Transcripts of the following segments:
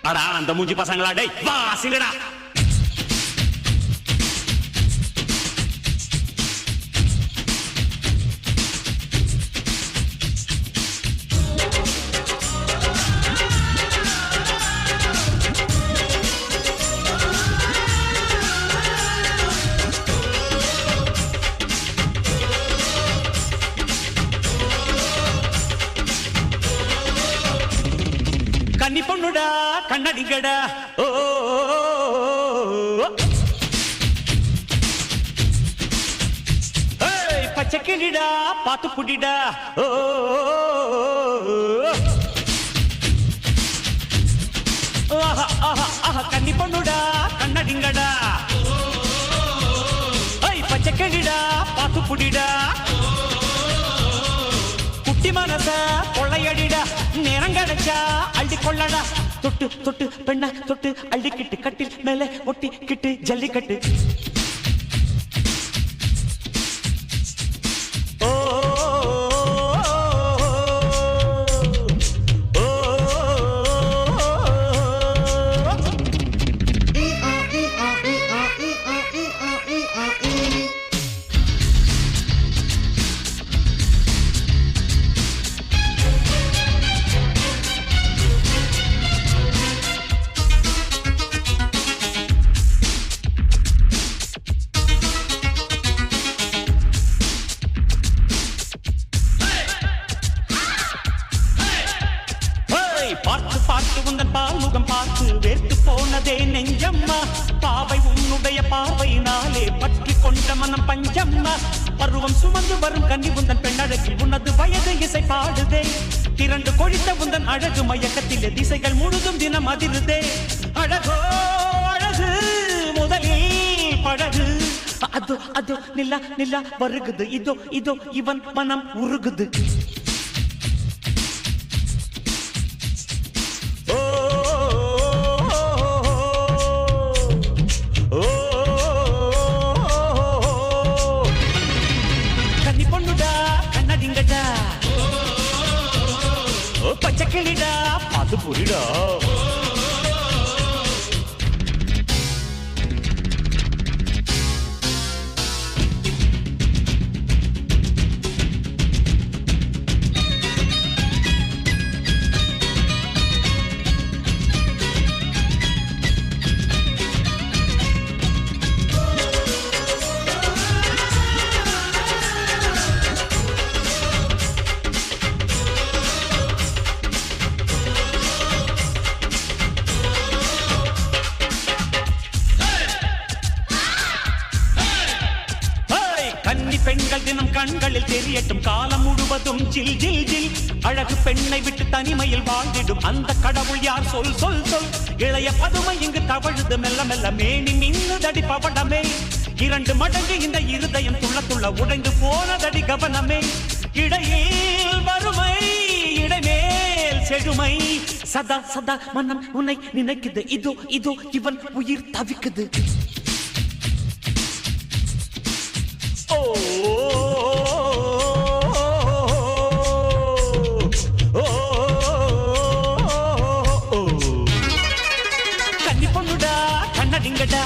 அடா அந்த மூஞ்சி பசங்களா டேய் வா சிங்கடா. கன்னி பொண்ணுடா கண்ணடிங்கடா ஓ பச்சை கிளிடா பாத்து புடிடா ஓ கன்னி பொண்ணுடா கண்ணடிங்கடா பச்சை கிளிடா பாத்து புடிடா குட்டி மனச கொள்ளையடிடா நேரம் கிடைச்சா அள்ளி கொள்ளடா தொட்டு தொட்டு பெண்ண தொட்டு அள்ளிக்கிட்டு கட்டில் மேலே ஒட்டிக்கிட்டு ஜல்லிக்கட்டு. பார்த்து பார்த்து உந்தன் பால்முகம் பார்த்து வேர்த்து போனதே நெஞ்சம்மா. பாவை உன்னுடைய பார்வையினாலே பற்றி கொண்ட மனம் பஞ்சம்மா. பருவம் சுமந்து வரும் கன்னி உந்தன் பெண்ணழகில் உனது வயது இசை பாடுதே. திரண்டு கொழித்த உந்தன் அழகு மயக்கத்திலே திசைகள் முழுதும் தினம் அதிருதே. அழகோ அழகு முதலில் பழகு அதோ அதோ நில்லா நில்லா வருகுது இதோ இதோ இவன் மனம் உருகுது. பச்சை கிளிடா பாத்து புரிடா பெண்கள் தினம் கண்களில் தெரியட்டும் காலம் முழுவதும் ஜில் ஜில் ஜில். அழகு பெண்ணை விட்டு தனிமையில் வாழ்ந்திடும் அந்த கடவுள் யார் சொல் சொல் சொல். இளைய பதுமை இங்கு தவழுது மெல்ல மெல்ல மேனி மின்னுதடி பவடமே. 2 மடங்கு இந்த இருதயம் துள்ள துள்ள உடைந்து போனதடி கவனமே. இடையில் வறுமை இடைமேல் செழுமை சதா சதா மனம் உன்னை நினைக்குது இதோ இதோ இவன் உயிர் தவிக்குது. கன்னி பொண்ணுடா கண்ணடிங்கடா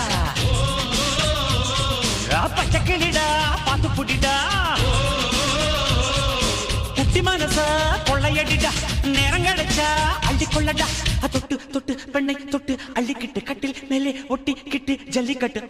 பச்சை கிளிடா பாத்து புடிடா குட்டி மனச கொள்ளையடிடா நேரம் கிடைச்சா அள்ளி கொள்ளடா. தொட்டு தொட்டு பெண்ணை தொட்டு அள்ளிக்கிட்டு கட்டில் மேலே ஒட்டிக்கிட்டு ஜல்லிக்கட்டு.